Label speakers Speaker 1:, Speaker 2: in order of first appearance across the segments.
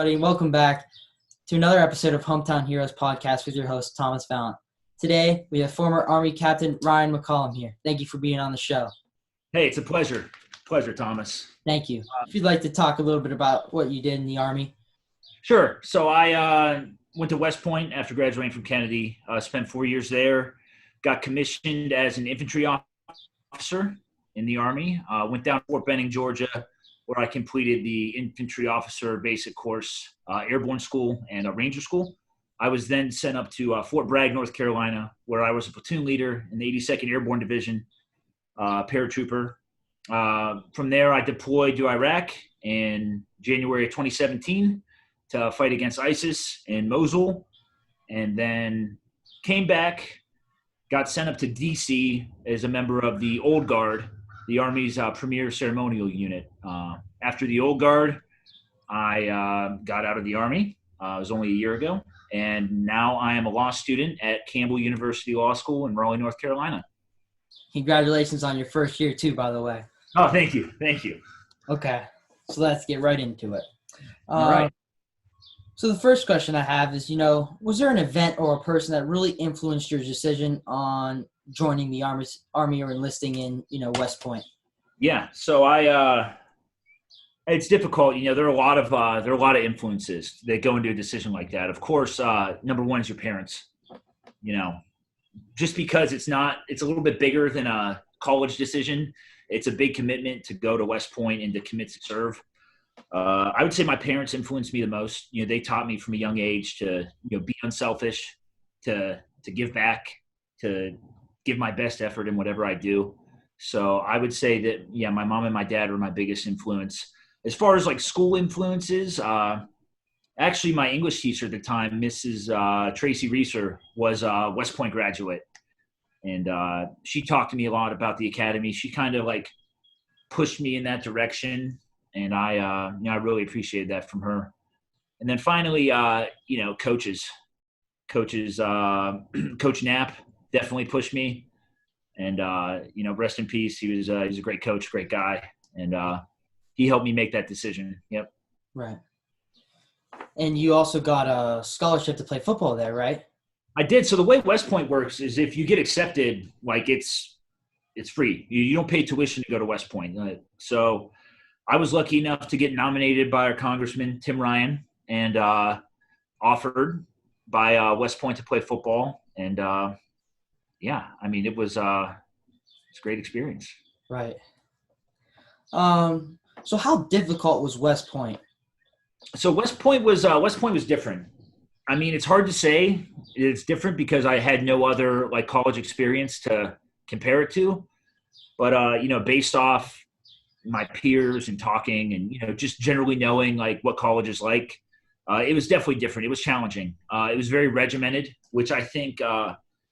Speaker 1: everybody, and welcome back to another episode of Hometown Heroes podcast with your host, Thomas Fallon. Today, we have former Army Captain Ryan McCollum here. Thank you for being on the show.
Speaker 2: Hey, it's a pleasure. Pleasure, Thomas.
Speaker 1: Thank you. If you'd like to talk a little bit about what you did in the Army.
Speaker 2: Sure. So I went to West Point after graduating from Kennedy, spent 4 years there, got commissioned as an infantry officer in the Army, went down to Fort Benning, Georgia, where I completed the infantry officer basic course, airborne school, and a ranger school. I was then sent up to Fort Bragg, North Carolina, where I was a platoon leader in the 82nd Airborne Division, paratrooper. From there, I deployed to Iraq in January of 2017 to fight against ISIS in Mosul, and then came back, got sent up to D.C. as a member of the Old Guard, the Army's premier ceremonial unit. After the Old Guard, I got out of the Army. It was only a year ago. And now I am a law student at Campbell University Law School in Raleigh, North Carolina.
Speaker 1: Congratulations on your first year, too, by the way.
Speaker 2: Oh, thank you. Thank you.
Speaker 1: Okay, so let's get right into it.
Speaker 2: All right.
Speaker 1: So the first question I have is, was there an event or a person that really influenced your decision on joining the Army or enlisting in, West Point?
Speaker 2: Yeah. So it's difficult. There are a lot of influences that go into a decision like that. Of course, number one is your parents. Just because it's a little bit bigger than a college decision. It's a big commitment to go to West Point and to commit to serve. I would say my parents influenced me the most. They taught me from a young age to, be unselfish, to give back, to give my best effort in whatever I do. So I would say that, my mom and my dad were my biggest influence. As far as like school influences, actually my English teacher at the time, Mrs. Tracy Reeser, was a West Point graduate. And she talked to me a lot about the academy. She kind of like pushed me in that direction. And I really appreciated that from her. And then finally, coaches, Coach Knapp definitely pushed me. And, rest in peace. He's a great coach, great guy. And he helped me make that decision. Yep.
Speaker 1: Right. And you also got a scholarship to play football there, right?
Speaker 2: I did. So the way West Point works is if you get accepted, like it's free. You don't pay tuition to go to West Point. So I was lucky enough to get nominated by our Congressman, Tim Ryan, and offered by West Point to play football. And, it was it's a great experience.
Speaker 1: Right. So how difficult was West Point?
Speaker 2: So West Point was different. I mean, it's hard to say. It's different because I had no other like college experience to compare it to. But, based off my peers and talking and, just generally knowing like what college is like, it was definitely different. It was challenging. It was very regimented, which I think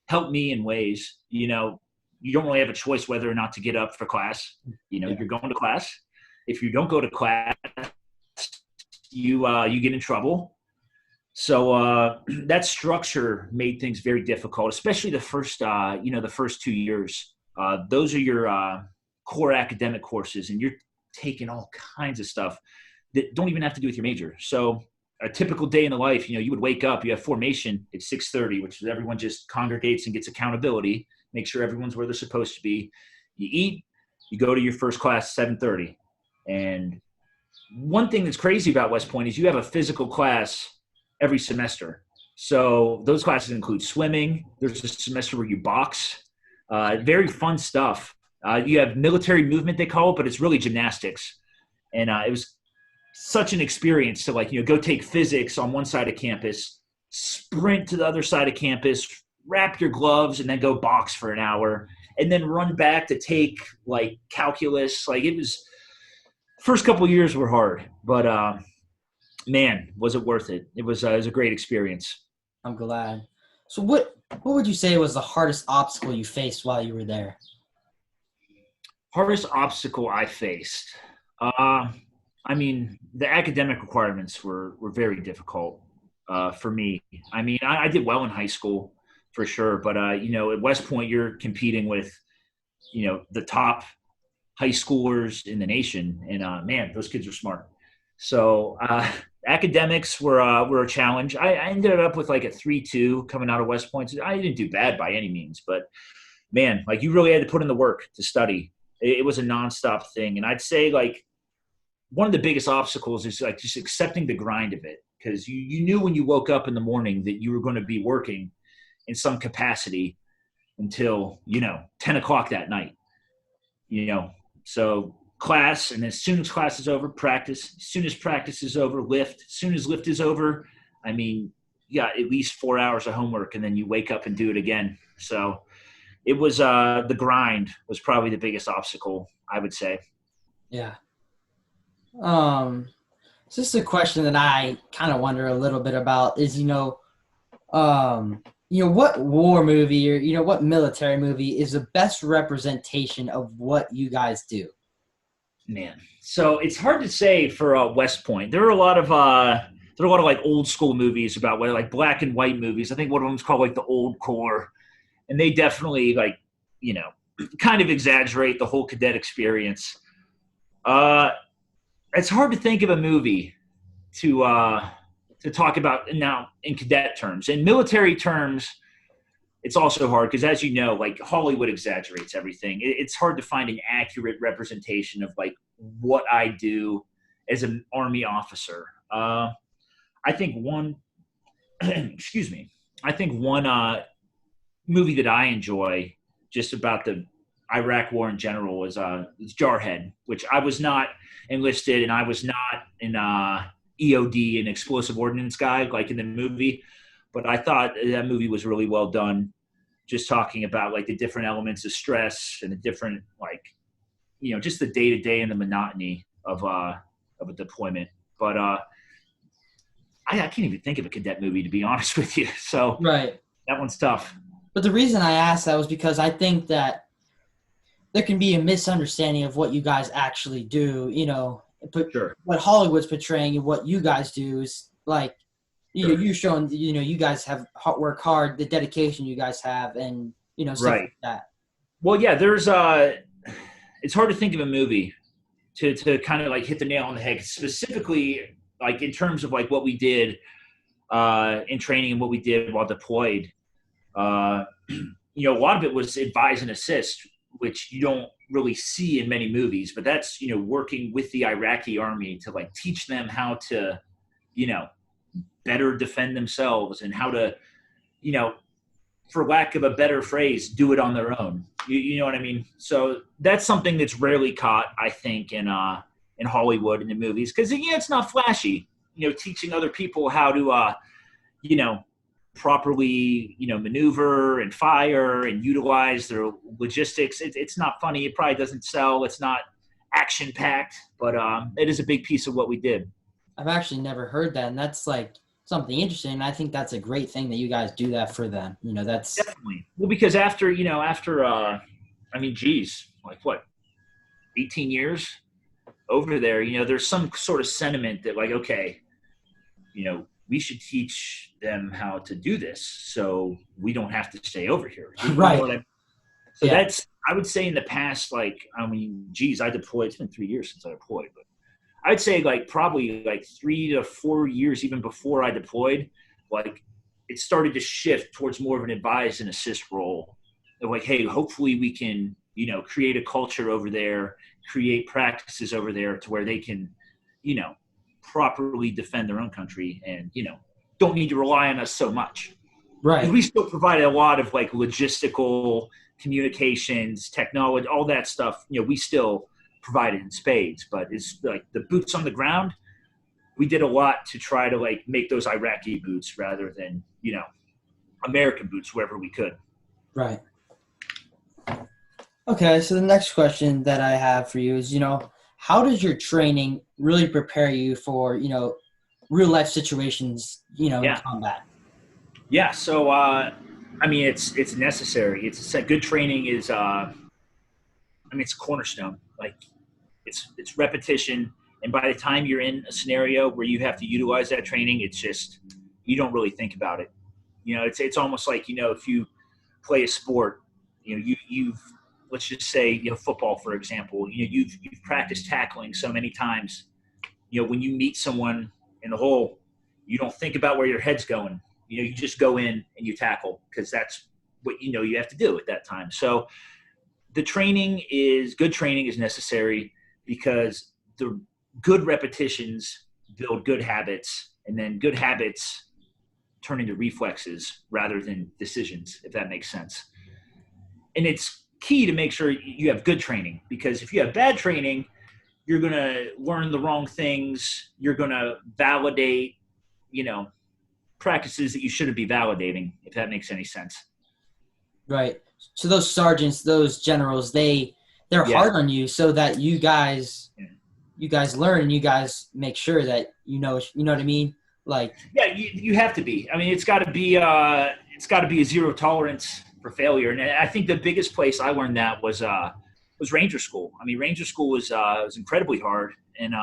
Speaker 2: helped me in ways. You don't really have a choice whether or not to get up for class. You're going to class. If you don't go to class, you get in trouble. So that structure made things very difficult, especially the first 2 years. Those are your core academic courses, and you're taking all kinds of stuff that don't even have to do with your major. So a typical day in the life, you would wake up, you have formation at 6:30, which is everyone just congregates and gets accountability, make sure everyone's where they're supposed to be. You eat, you go to your first class 7:30. And one thing that's crazy about West Point is you have a physical class every semester. So those classes include swimming. There's a semester where you box. Very fun stuff. You have military movement, they call it, but it's really gymnastics. And it was such an experience to go take physics on one side of campus, sprint to the other side of campus, wrap your gloves, and then go box for an hour, and then run back to take calculus. It was first couple of years were hard, but man, was it worth it. It was a great experience.
Speaker 1: I'm glad. So what would you say was the hardest obstacle you faced while you were there?
Speaker 2: Hardest obstacle I faced. The academic requirements were very difficult for me. I did well in high school for sure, but at West Point, you're competing with, the top high schoolers in the nation, and man, those kids are smart. So Academics were a challenge. I ended up with like a 3.2 coming out of West Point. I didn't do bad by any means, but man, like you really had to put in the work to study. It was a nonstop thing, and I'd say like one of the biggest obstacles is like just accepting the grind of it, because you knew when you woke up in the morning that you were going to be working in some capacity until 10 o'clock that night. So class, and as soon as class is over, practice. As soon as practice is over, lift. As soon as lift is over, I mean, you got at least 4 hours of homework, and then you wake up and do it again. So it was the grind was probably the biggest obstacle, I would say.
Speaker 1: Yeah. It's just a question that I kind of wonder a little bit about is, what war movie or, what military movie is the best representation of what you guys do?
Speaker 2: Man, so it's hard to say for West Point. There are a lot of like old school movies about like black and white movies. I think one of them is called like the Old Corps, and they definitely like kind of exaggerate the whole cadet experience. It's hard to think of a movie to talk about now in cadet terms. In military terms, it's also hard because, as you know, like Hollywood exaggerates everything. It's hard to find an accurate representation of like what I do as an Army officer. I think one, excuse me, I think one movie that I enjoy just about the Iraq War in general is Jarhead, which I was not enlisted and I was not an EOD, an explosive ordnance guy, like in the movie. But I thought that movie was really well done, just talking about like the different elements of stress and the different like, just the day to day and the monotony of a deployment. But I can't even think of a cadet movie, to be honest with you. So
Speaker 1: right,
Speaker 2: that one's tough.
Speaker 1: But the reason I asked that was because I think that there can be a misunderstanding of what you guys actually do. But
Speaker 2: sure.
Speaker 1: What Hollywood's portraying and what you guys do is like, you're showing, you guys have work hard, the dedication you guys have, and stuff
Speaker 2: right.
Speaker 1: like that.
Speaker 2: Well, yeah, there's it's hard to think of a movie to kind of like hit the nail on the head, specifically like in terms of like what we did in training and what we did while deployed. A lot of it was advise and assist, which you don't really see in many movies, but that's working with the Iraqi army to like teach them how to better defend themselves and how to, for lack of a better phrase, do it on their own. You know what I mean? So that's something that's rarely caught, I think, in Hollywood in the movies, because it's not flashy. Teaching other people how to, properly, maneuver and fire and utilize their logistics. It's not funny. It probably doesn't sell. It's not action packed, but it is a big piece of what we did.
Speaker 1: I've actually never heard that, and that's like something interesting. And I think that's a great thing that you guys do that for them. That's
Speaker 2: definitely well because after like what, 18 years over there, there's some sort of sentiment that like, okay, we should teach them how to do this so we don't have to stay over here.
Speaker 1: Right.
Speaker 2: Know what I mean? So that's, I would say in the past, like, I deployed, it's been 3 years since I deployed, but I'd say like probably like 3 to 4 years even before I deployed, like it started to shift towards more of an advise and assist role. They're like, hey, hopefully we can, create a culture over there, create practices over there to where they can, properly defend their own country and, don't need to rely on us so much.
Speaker 1: Right.
Speaker 2: We still provide a lot of like logistical communications, technology, all that stuff. We still provide it in spades, but it's like the boots on the ground. We did a lot to try to like make those Iraqi boots rather than, American boots wherever we could.
Speaker 1: Right. Okay. So the next question that I have for you is, how does your training really prepare you for, real life situations, in combat?
Speaker 2: Yeah. So, it's necessary. Good training is, it's a cornerstone. Like it's repetition. And by the time you're in a scenario where you have to utilize that training, it's just, you don't really think about it. It's almost like, if you play a sport, you've let's just say, football, for example, you've practiced tackling so many times, when you meet someone in the hole, you don't think about where your head's going. You just go in and you tackle because that's what you have to do at that time. So good training is necessary because the good repetitions build good habits, and then good habits turn into reflexes rather than decisions, if that makes sense. And it's key to make sure you have good training, because if you have bad training, you're going to learn the wrong things. You're going to validate, practices that you shouldn't be validating, if that makes any sense.
Speaker 1: Right. So those sergeants, those generals, they're hard on you so that you guys learn and you guys make sure that you know what I mean? Like,
Speaker 2: yeah, you have to be. I mean, it's got to be a zero tolerance for failure. And I think the biggest place I learned that was Ranger School. I mean, Ranger School was incredibly hard, and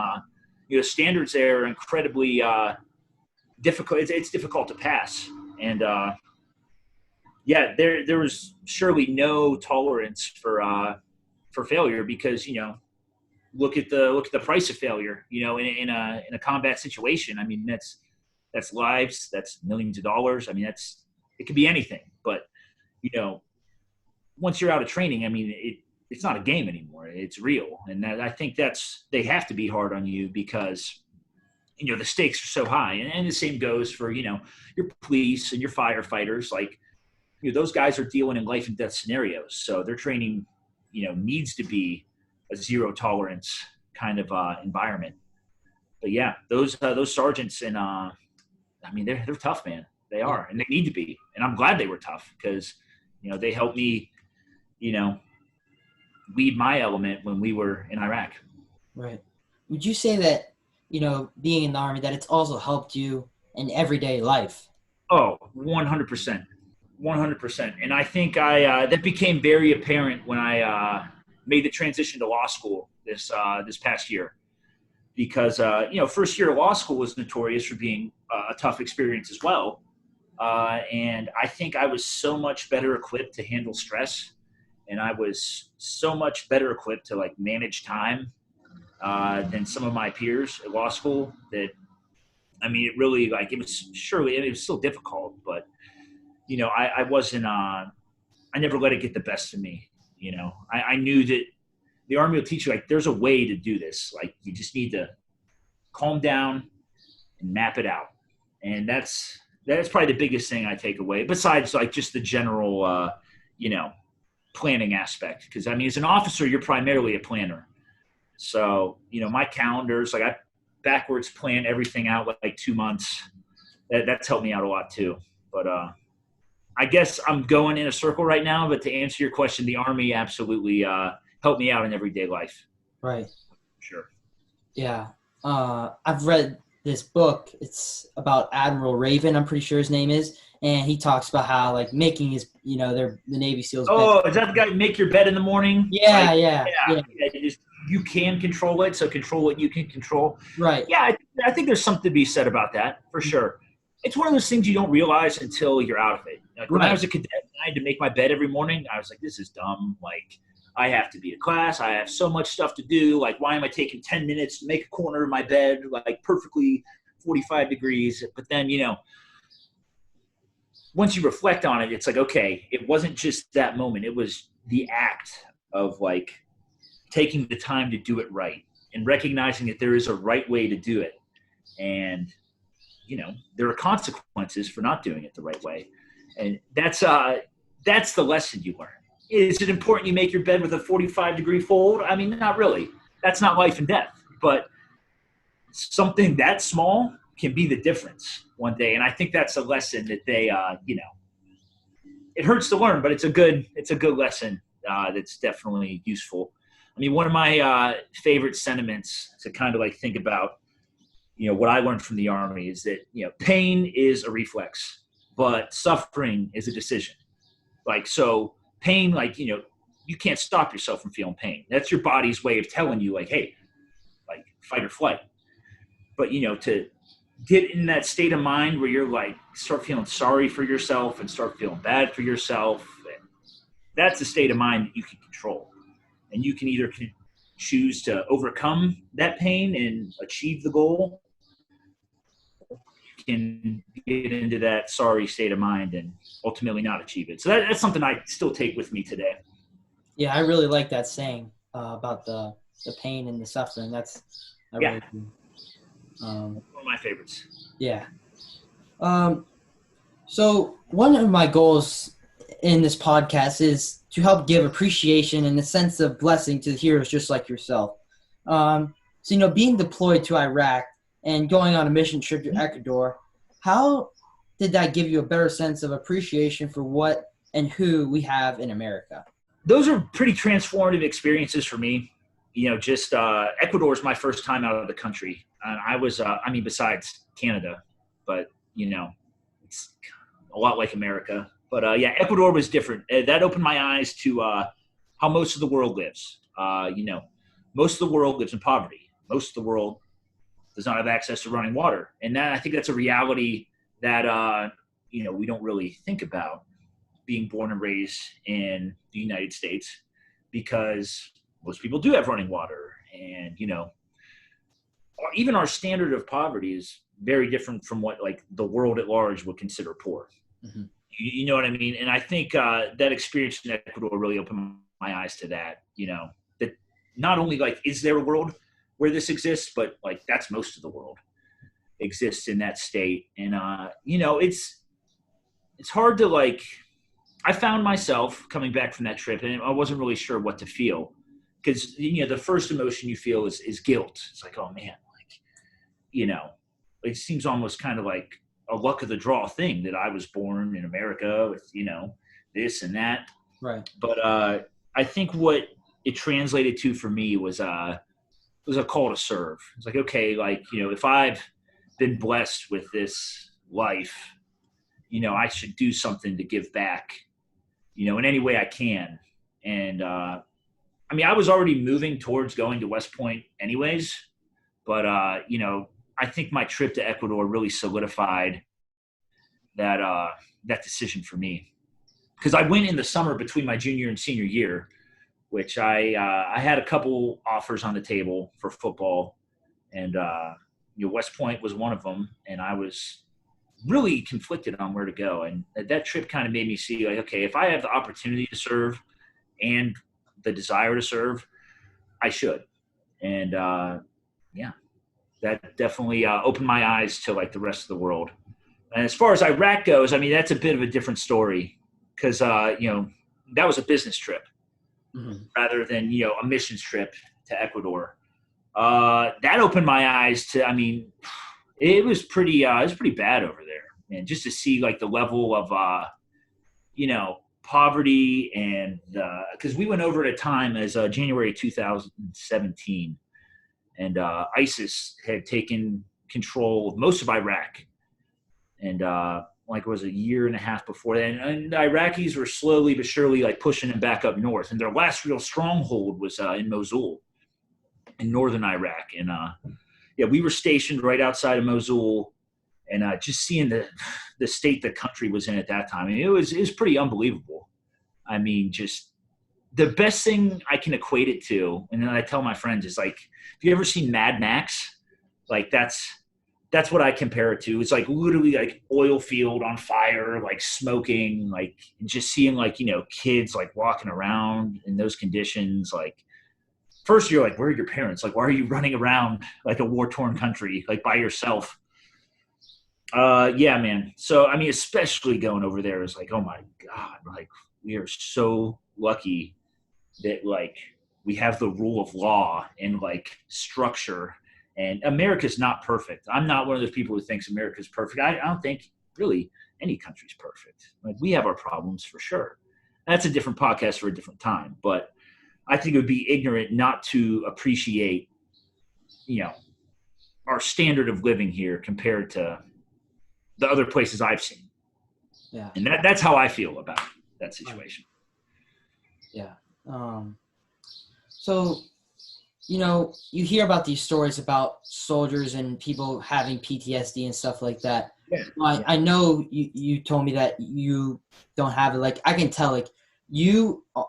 Speaker 2: standards there are incredibly difficult. It's difficult to pass, and there was surely no tolerance for failure, because look at the price of failure. In a combat situation, I mean, that's lives, that's millions of dollars. I mean, it could be anything. But once you're out of training, I mean, it's not a game anymore. It's real, and I think they have to be hard on you because the stakes are so high. And the same goes for your police and your firefighters. Like, those guys are dealing in life and death scenarios, so their training needs to be a zero tolerance kind of environment. But yeah, those sergeants, and I mean, they're tough, man. They are, and they need to be. And I'm glad they were tough because they helped me lead my element when we were in Iraq.
Speaker 1: Right. Would you say that being in the Army, that it's also helped you in everyday life?
Speaker 2: Oh, 100%. 100%. And I think that became very apparent when I made the transition to law school this past year, because first year of law school was notorious for being a tough experience as well. And I think I was so much better equipped to handle stress, and I was so much better equipped to like manage time than some of my peers at law school. That, I mean, it really, like, it was still difficult, but I wasn't, I never let it get the best of me. I knew that the Army will teach you, like, there's a way to do this. Like, you just need to calm down and map it out. And that's probably the biggest thing I take away, besides like just the general, planning aspect. Because I mean, as an officer, you're primarily a planner. So, my calendars, like, I backwards plan everything out like 2 months. That's helped me out a lot too. But I guess I'm going in a circle right now, but to answer your question, the Army absolutely helped me out in everyday life.
Speaker 1: Right.
Speaker 2: Sure.
Speaker 1: Yeah. I've read this book. It's about Admiral Raven, I'm pretty sure his name is. And he talks about how, like, making his, the Navy SEALs.
Speaker 2: Oh, is that the guy who make your bed in the morning?
Speaker 1: Yeah,
Speaker 2: like,
Speaker 1: yeah.
Speaker 2: You can control it, so control what you can control.
Speaker 1: Right.
Speaker 2: Yeah, I think there's something to be said about that, for sure. It's one of those things you don't realize until you're out of it. Like, when I was a cadet and I had to make my bed every morning, I was like, this is dumb. Like, I have to be to class. I have so much stuff to do. Like, why am I taking 10 minutes to make a corner of my bed, like, perfectly 45 degrees? But then, once you reflect on it, it's like, okay, it wasn't just that moment. It was the act of, like, taking the time to do it right and recognizing that there is a right way to do it. And, there are consequences for not doing it the right way. And that's the lesson you learn. Is it important you make your bed with a 45-degree fold? I mean, not really. That's not life and death. But something that small can be the difference one day. And I think that's a lesson that they, it hurts to learn, but it's a good lesson that's definitely useful. I mean, one of my favorite sentiments to kind of like think about, what I learned from the Army is that, pain is a reflex, but suffering is a decision. Like, so pain, like, you can't stop yourself from feeling pain. That's your body's way of telling you, like, hey, like, fight or flight. But, to get in that state of mind where you're like, start feeling sorry for yourself and start feeling bad for yourself, that's a state of mind that you can control. And you can either choose to overcome that pain and achieve the goal, can get into that sorry state of mind and ultimately not achieve it. So that's something I still take with me today.
Speaker 1: Yeah, I really like that saying about the pain and the suffering. I really do.
Speaker 2: One of my favorites.
Speaker 1: Yeah. So one of my goals in this podcast is to help give appreciation and a sense of blessing to heroes just like yourself. So, being deployed to Iraq and going on a mission trip to Ecuador, how did that give you a better sense of appreciation for what and who we have in America?
Speaker 2: Those are pretty transformative experiences for me. Just Ecuador is my first time out of the country. And I was, besides Canada, but, it's a lot like America. But, Ecuador was different. That opened my eyes to how most of the world lives. Most of the world lives in poverty. Most of the world does not have access to running water. And I think that's a reality that, we don't really think about, being born and raised in the United States, because most people do have running water. And, even our standard of poverty is very different from what like the world at large would consider poor.
Speaker 1: Mm-hmm.
Speaker 2: You know what I mean? And I think that experience in Ecuador really opened my eyes to that, that not only like, is there a world where this exists, but like that's most of the world exists in that state. And, it's hard to like, I found myself coming back from that trip and I wasn't really sure what to feel, because, the first emotion you feel is guilt. It's like, oh man, it seems almost kind of like a luck of the draw thing that I was born in America with, this and that.
Speaker 1: Right.
Speaker 2: But I think what it translated to for me was a call to serve. It's like, okay, like, if I've been blessed with this life, I should do something to give back, in any way I can. And I was already moving towards going to West Point anyways, but I think my trip to Ecuador really solidified that decision for me, because I went in the summer between my junior and senior year, which I had a couple offers on the table for football, and West Point was one of them, and I was really conflicted on where to go. And that trip kind of made me see, like, okay, if I have the opportunity to serve and the desire to serve, I should. And that definitely opened my eyes to like the rest of the world. And as far as Iraq goes, that's a bit of a different story, because that was a business trip, mm-hmm. rather than a missions trip to Ecuador. That opened my eyes to, it was pretty bad over there, and just to see like the level of poverty, and because we went over at a time as January 2017, and ISIS had taken control of most of Iraq, and like it was a year and a half before that, and the Iraqis were slowly but surely like pushing them back up north, and their last real stronghold was in Mosul, in northern Iraq. And we were stationed right outside of Mosul, and just seeing the state the country was in at that time, it was pretty unbelievable. Just the best thing I can equate it to, and then I tell my friends, is like, have you ever seen Mad Max? Like that's what I compare it to. It's like literally like oil field on fire, like smoking, like just seeing like, kids like walking around in those conditions. Like, first you're like, where are your parents? Like, why are you running around like a war-torn country, like by yourself? Yeah, man. So, especially going over there is like, oh my God, like we are so lucky that like we have the rule of law and like structure, and America's not perfect. I'm not one of those people who thinks America's perfect. I don't think really any country's perfect. Like, we have our problems for sure. That's a different podcast for a different time, but I think it would be ignorant not to appreciate, our standard of living here compared to the other places I've seen.
Speaker 1: Yeah.
Speaker 2: And that's how I feel about that situation.
Speaker 1: Yeah. So, you hear about these stories about soldiers and people having PTSD and stuff like that.
Speaker 2: Yeah.
Speaker 1: I know you told me that you don't have it. Like, I can tell,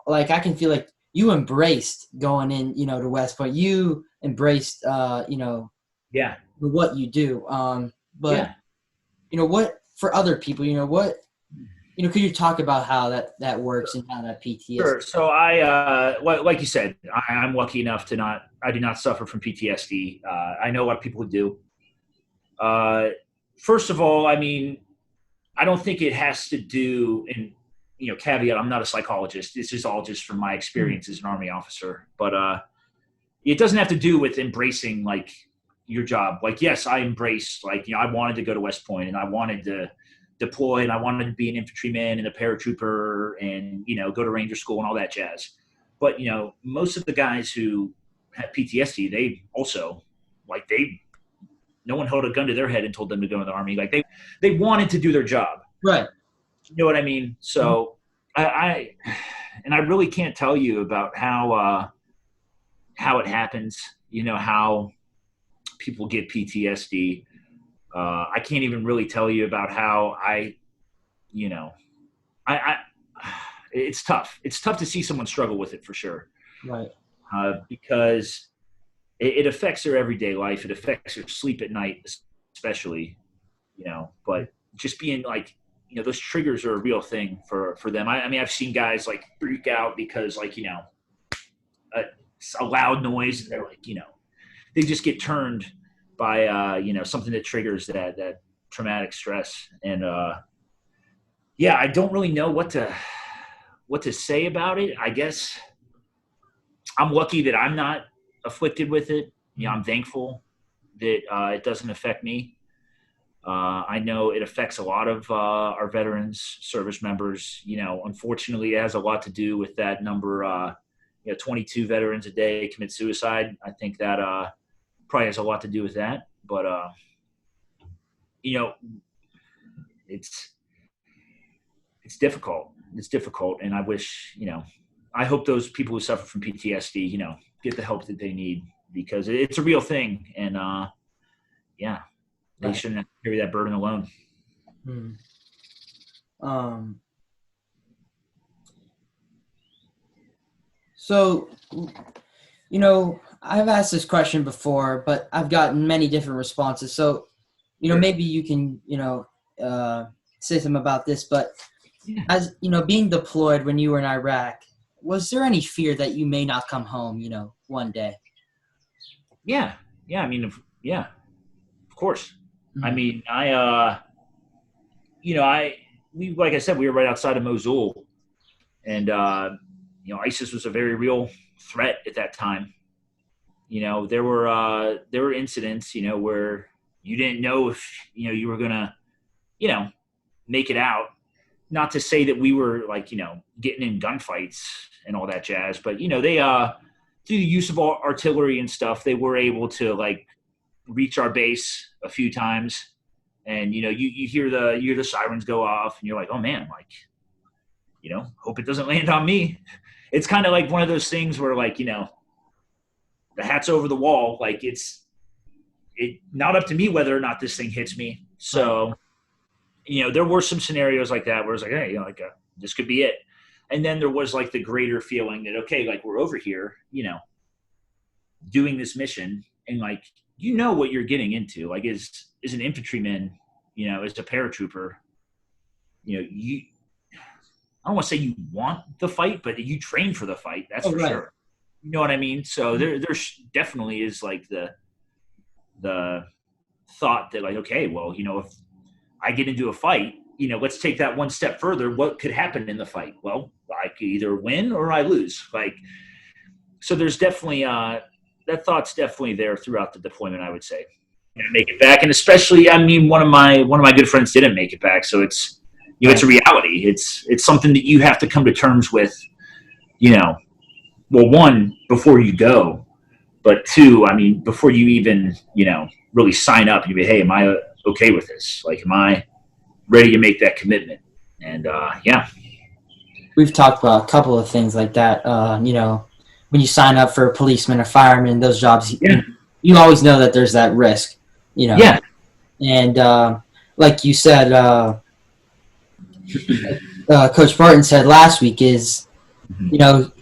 Speaker 1: like, I can feel like you embraced going in, to West Point. You embraced,
Speaker 2: yeah,
Speaker 1: what you do. But what for other people, could you talk about how that works and how that PTSD?
Speaker 2: Sure. So like you said, I'm lucky enough I do not suffer from PTSD. I know a lot of people who do. First of all, I mean, I don't think it has to do, and caveat, I'm not a psychologist. This is all just from my experience as an Army officer. But it doesn't have to do with embracing like your job. Like, yes, I embraced, like, I wanted to go to West Point and I wanted to deploy and I wanted to be an infantryman and a paratrooper and, go to Ranger School and all that jazz. But, most of the guys who have PTSD, they also, like, no one held a gun to their head and told them to go in the Army. Like, they wanted to do their job.
Speaker 1: Right.
Speaker 2: You know what I mean? So I really can't tell you about how it happens, how people get PTSD. I can't even really tell you about how it's tough. It's tough to see someone struggle with it for sure.
Speaker 1: Right.
Speaker 2: Because it affects their everyday life. It affects their sleep at night, especially, but just being like, those triggers are a real thing for them. I mean, I've seen guys like freak out because like, a loud noise, and they're like, they just get turned by, something that triggers that traumatic stress. And, I don't really know what to say about it. I guess I'm lucky that I'm not afflicted with it. I'm thankful that it doesn't affect me. I know it affects a lot of our veterans, service members. Unfortunately, it has a lot to do with that number. 22 veterans a day commit suicide. I think that probably has a lot to do with that. But it's difficult. It's difficult, and I wish I hope those people who suffer from PTSD, get the help that they need, because it's a real thing, and they shouldn't have to carry that burden alone.
Speaker 1: So, I've asked this question before, but I've gotten many different responses. So, maybe you can, say something about this, but as, being deployed when you were in Iraq, was there any fear that you may not come home, one day?
Speaker 2: Yeah. I mean, of course. Mm-hmm. I mean, like I said, we were right outside of Mosul, and, ISIS was a very real threat at that time. There were incidents, where you didn't know if, you were going to, make it out. Not to say that we were like, getting in gunfights and all that jazz, but, they, through the use of artillery and stuff, they were able to like reach our base a few times. And, you hear the sirens go off and you're like, oh man, like, hope it doesn't land on me. It's kind of like one of those things where like, the hat's over the wall. Like it's not up to me whether or not this thing hits me. So, there were some scenarios like that where it's like, hey, this could be it. And then there was like the greater feeling that, okay, like we're over here, doing this mission, and like, what you're getting into, like as an infantryman, as a paratrooper, I don't want to say you want the fight, but you train for the fight. That's for sure. You know what I mean? So there definitely is like the thought that like, okay, well, if I get into a fight, let's take that one step further. What could happen in the fight? Well, I could either win or I lose. Like, so there's definitely that thought's definitely there throughout the deployment, I would say. Make it back, and especially, I mean, one of my good friends didn't make it back, so it's it's a reality. It's something that you have to come to terms with. Well, one, before you go, but two, I mean, before you even really sign up, you be, hey, am I okay with this? Like, am I ready to make that commitment? And
Speaker 1: we've talked about a couple of things like that. When you sign up for a policeman or fireman, those jobs, you always know that there's that risk. And like you said, Coach Barton said last week is, he'll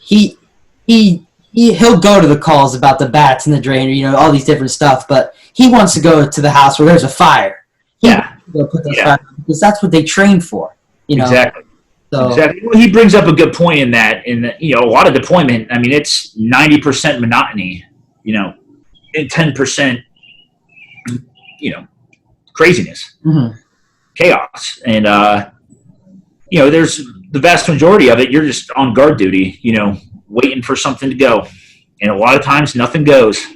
Speaker 1: go to the calls about the bats and the drainer, all these different stuff, but he wants to go to the house where there's a fire. He wants to they'll put those
Speaker 2: Yeah,
Speaker 1: 5 because that's what they train for. You know,
Speaker 2: exactly.
Speaker 1: so
Speaker 2: Exactly. Well, he brings up a good point in that, a lot of deployment. I mean, it's 90% monotony, and 10%, craziness,
Speaker 1: mhm,
Speaker 2: chaos, and there's the vast majority of it. You're just on guard duty, waiting for something to go, and a lot of times nothing goes.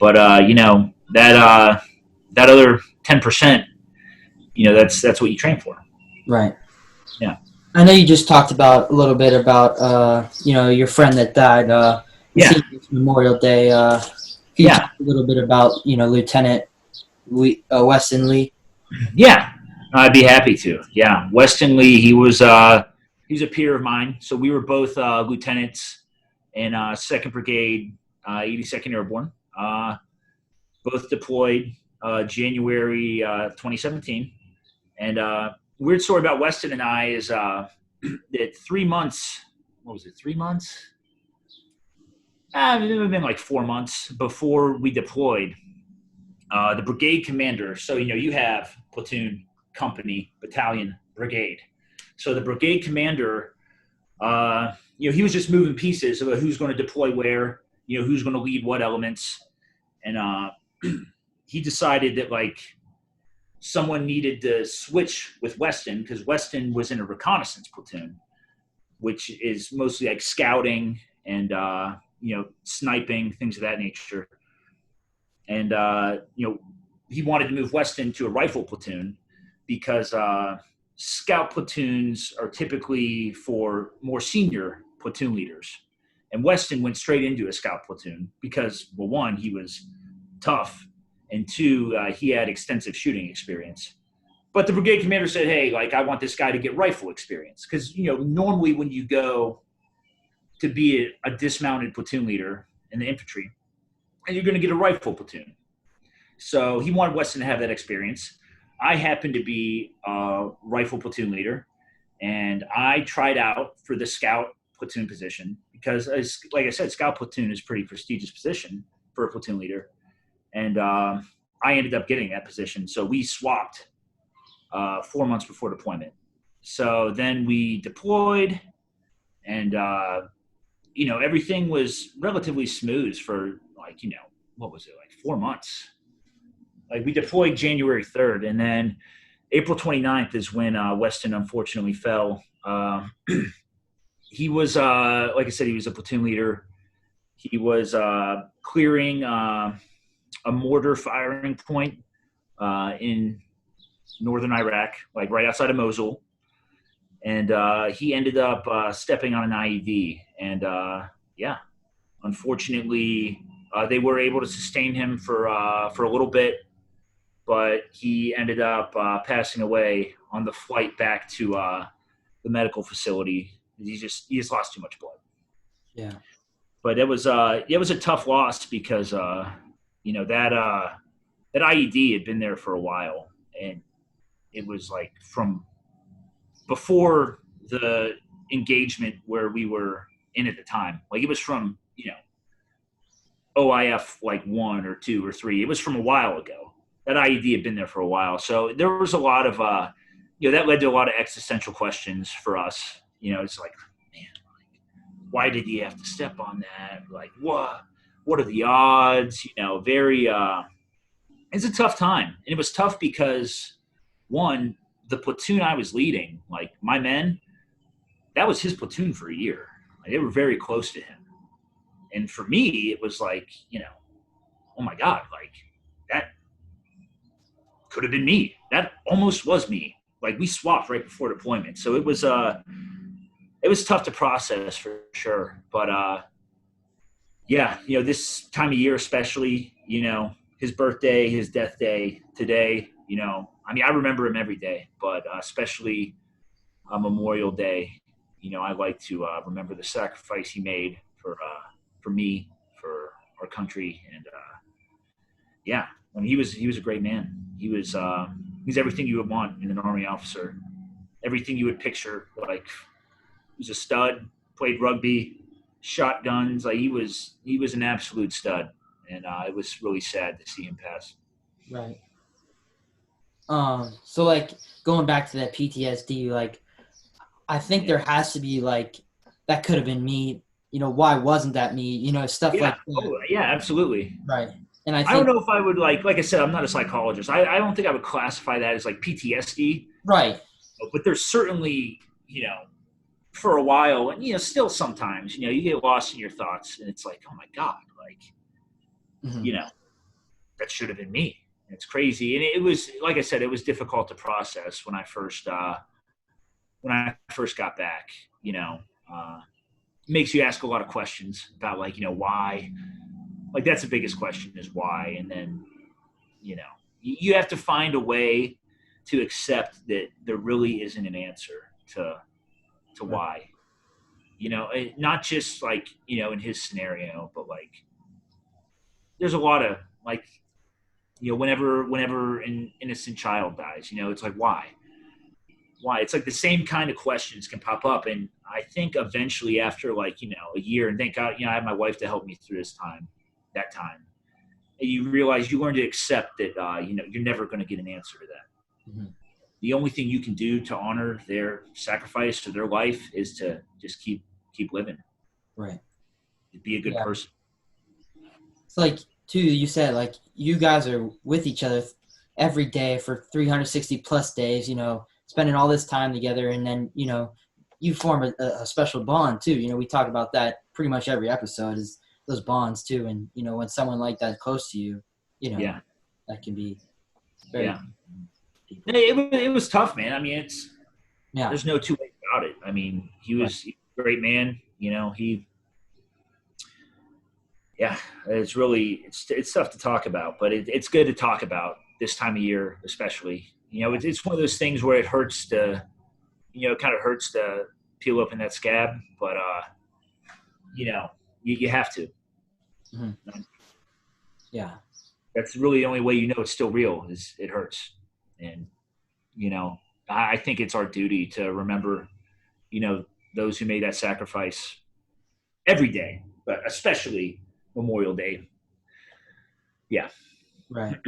Speaker 2: But that other 10%, that's what you train for.
Speaker 1: right.
Speaker 2: Yeah.
Speaker 1: I know you just talked about a little bit about your friend that died. It
Speaker 2: Yeah.
Speaker 1: seems it's Memorial Day. Can you
Speaker 2: Yeah.
Speaker 1: talk a little bit about Lieutenant Weston Lee?
Speaker 2: Yeah, I'd be happy to. Yeah, Weston Lee, he was a peer of mine, so we were both lieutenants in Second Brigade, 82nd Airborne. Both deployed January 2017. And weird story about Weston and I is that 3 months. What was it? 3 months? It would have been like 4 months before we deployed. The brigade commander. So you have platoon, company, battalion, brigade. So the brigade commander, he was just moving pieces of who's going to deploy where, who's going to lead what elements, and he decided that someone needed to switch with Weston because Weston was in a reconnaissance platoon, which is mostly like scouting and sniping, things of that nature. And he wanted to move Weston to a rifle platoon because scout platoons are typically for more senior platoon leaders. And Weston went straight into a scout platoon because, well, one, he was tough, and two, he had extensive shooting experience. But the brigade commander said, hey, I want this guy to get rifle experience. Because, normally when you go to be a dismounted platoon leader in the infantry, and you're going to get a rifle platoon. So he wanted Weston to have that experience. I happened to be a rifle platoon leader, and I tried out for the scout platoon position because, like I said, scout platoon is a pretty prestigious position for a platoon leader. And I ended up getting that position. So we swapped 4 months before deployment. So then we deployed, and everything was relatively smooth for what was it, 4 months. We deployed January 3rd, and then April 29th is when Weston unfortunately fell. He was, like I said, he was a platoon leader. He was clearing a mortar firing point in northern Iraq, right outside of Mosul. And he ended up stepping on an IED. And unfortunately, they were able to sustain him for a little bit, but he ended up passing away on the flight back to the medical facility. He just lost too much blood.
Speaker 1: Yeah.
Speaker 2: But it was a tough loss because that IED had been there for a while, and it was from before the engagement where we were in at the time. It was from OIF 1 or 2 or 3. It was from a while ago. That IED had been there for a while, so there was a lot of that led to a lot of existential questions for us. It's man, why did he have to step on that? What are the odds? Very. It's a tough time, and it was tough because one, the platoon I was leading, my men, that was his platoon for a year. They were very close to him, and for me, it was oh my God, that could have been me. That almost was me. We swapped right before deployment, so it was tough to process for sure. But this time of year especially, his birthday, his death day today, I remember him every day, but especially Memorial Day, I like to remember the sacrifice he made for me, for our country, and he was a great man. He's everything you would want in an Army officer, everything you would picture. He was a stud, played rugby, shot guns. He was an absolute stud, and it was really sad to see him pass.
Speaker 1: Right. So like going back to that PTSD, like I think there has to be like that could have been me. Why wasn't that me? Stuff like
Speaker 2: Yeah.
Speaker 1: that.
Speaker 2: Oh, yeah, absolutely.
Speaker 1: Right. And I
Speaker 2: I don't
Speaker 1: think
Speaker 2: know if I would like I said, I'm not a psychologist. I don't think I would classify that as like PTSD,
Speaker 1: right.
Speaker 2: but there's certainly, for a while, and still sometimes, you get lost in your thoughts, and it's like, oh my god, like,
Speaker 1: Hmm.
Speaker 2: you know, that should have been me. It's crazy, and it was like I said, it was difficult to process when I first got back. Uh, makes you ask a lot of questions about like, why. Like that's the biggest question is why, and then you have to find a way to accept that there really isn't an answer to
Speaker 1: Right.
Speaker 2: why. Not just like in his scenario, but like there's a lot of like whenever an innocent child dies, it's like why it's like the same kind of questions can pop up. And I think eventually after like a year, and thank god I have my wife to help me through that time, and you realize you learn to accept that you're never going to get an answer to that.
Speaker 1: Hmm.
Speaker 2: The only thing you can do to honor their sacrifice to their life is to just keep living,
Speaker 1: Right.
Speaker 2: be a good
Speaker 1: Yeah.
Speaker 2: person.
Speaker 1: It's like too. You said like you guys are with each other every day for 360 plus days. Spending all this time together, and then you form a special bond too. We talk about that pretty much every episode is those bonds too. And when someone like that close to you,
Speaker 2: Yeah,
Speaker 1: that can be very
Speaker 2: yeah.
Speaker 1: people.
Speaker 2: It was tough, man. I mean,
Speaker 1: Yeah.
Speaker 2: there's no two ways about it. I mean, he
Speaker 1: Right.
Speaker 2: was a great man. Yeah, it's tough to talk about, but it's good to talk about this time of year, especially. It's one of those things where it hurts to, it kind of hurts to peel open that scab, but you have to.
Speaker 1: Mhm. Yeah.
Speaker 2: That's really the only way it's still real is it hurts, and I think it's our duty to remember, those who made that sacrifice every day, but especially Memorial Day. Yeah.
Speaker 1: Right.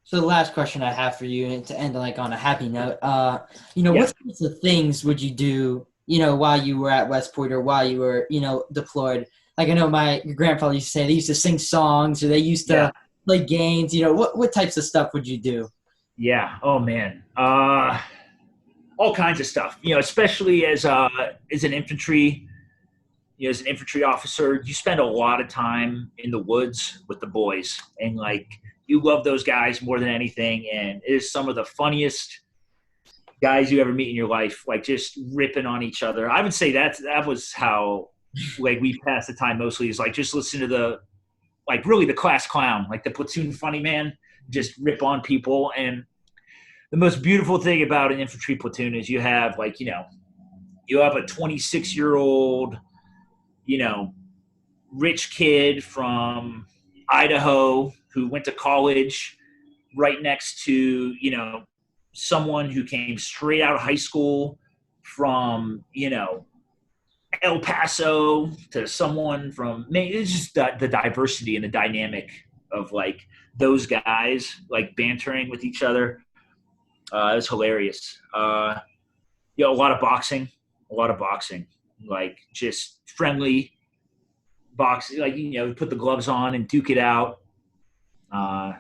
Speaker 1: So the last question I have for you, and to end like on a happy note,
Speaker 2: Yeah.
Speaker 1: what sorts of things would you do, while you were at West Point or while you were, deployed? Like I know my grandfather used to say they used to sing songs or they used
Speaker 2: Yeah.
Speaker 1: to play games. What types of stuff would you do?
Speaker 2: Yeah. Oh man. All kinds of stuff. Especially as an infantry, as an infantry officer, you spend a lot of time in the woods with the boys, and like you love those guys more than anything. And it is some of the funniest guys you ever meet in your life, like just ripping on each other. I would say that was how like we passed the time mostly, is like just listen to the like really the class clown, like the platoon funny man, just rip on people. And the most beautiful thing about an infantry platoon is you have like, you have a 26-year-old, you know, rich kid from Idaho who went to college right next to, someone who came straight out of high school from, El Paso, to someone from Maine. It's just the diversity and the dynamic of like those guys like bantering with each other. It was hilarious. A lot of boxing, like just friendly boxing, like, put the gloves on and duke it out. Uh,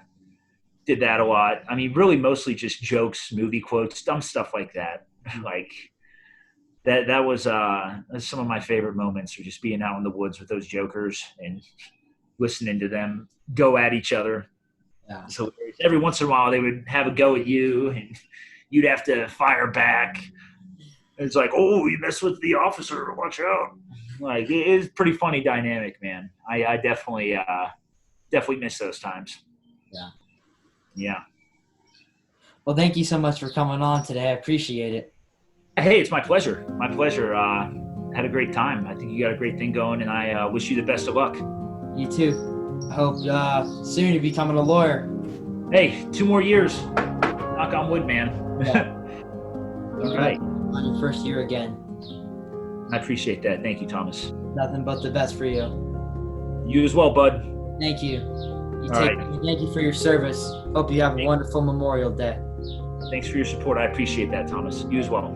Speaker 2: did that a lot. I mean, really mostly just jokes, movie quotes, dumb stuff like that. Like that was some of my favorite moments, or just being out in the woods with those jokers and listening to them go at each other.
Speaker 1: Yeah.
Speaker 2: So every once in a while they would have a go at you and you'd have to fire back. It's like, oh, you mess with the officer, watch out. Like it is pretty funny dynamic, man. I definitely miss those times.
Speaker 1: Yeah.
Speaker 2: Yeah.
Speaker 1: Well, thank you so much for coming on today. I appreciate it.
Speaker 2: Hey, it's my pleasure. My pleasure. Had a great time. I think you got a great thing going, and I wish you the best of luck.
Speaker 1: You too. I hope soon you're becoming a lawyer.
Speaker 2: Hey, 2 more years. Knock on wood, man.
Speaker 1: Yeah.
Speaker 2: All right.
Speaker 1: On your first year again.
Speaker 2: I appreciate that. Thank you, Thomas.
Speaker 1: Nothing but the best for you.
Speaker 2: You as well, bud.
Speaker 1: Thank you.
Speaker 2: All right.
Speaker 1: Thank you for your service. Hope you have a wonderful Memorial Day.
Speaker 2: Thanks for your support. I appreciate that, Thomas. You as well.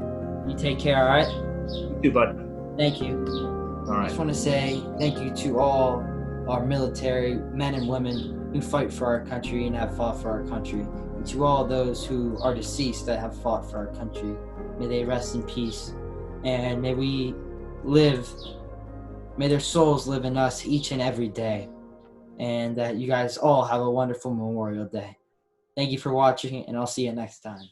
Speaker 1: You take care, all right?
Speaker 2: You too, bud.
Speaker 1: Thank you.
Speaker 2: All right.
Speaker 1: I just want to say thank you to all our military men and women who fight for our country and have fought for our country. And to all those who are deceased that have fought for our country. May they rest in peace. And may their souls live in us each and every day. And that you guys all have a wonderful Memorial Day. Thank you for watching, and I'll see you next time.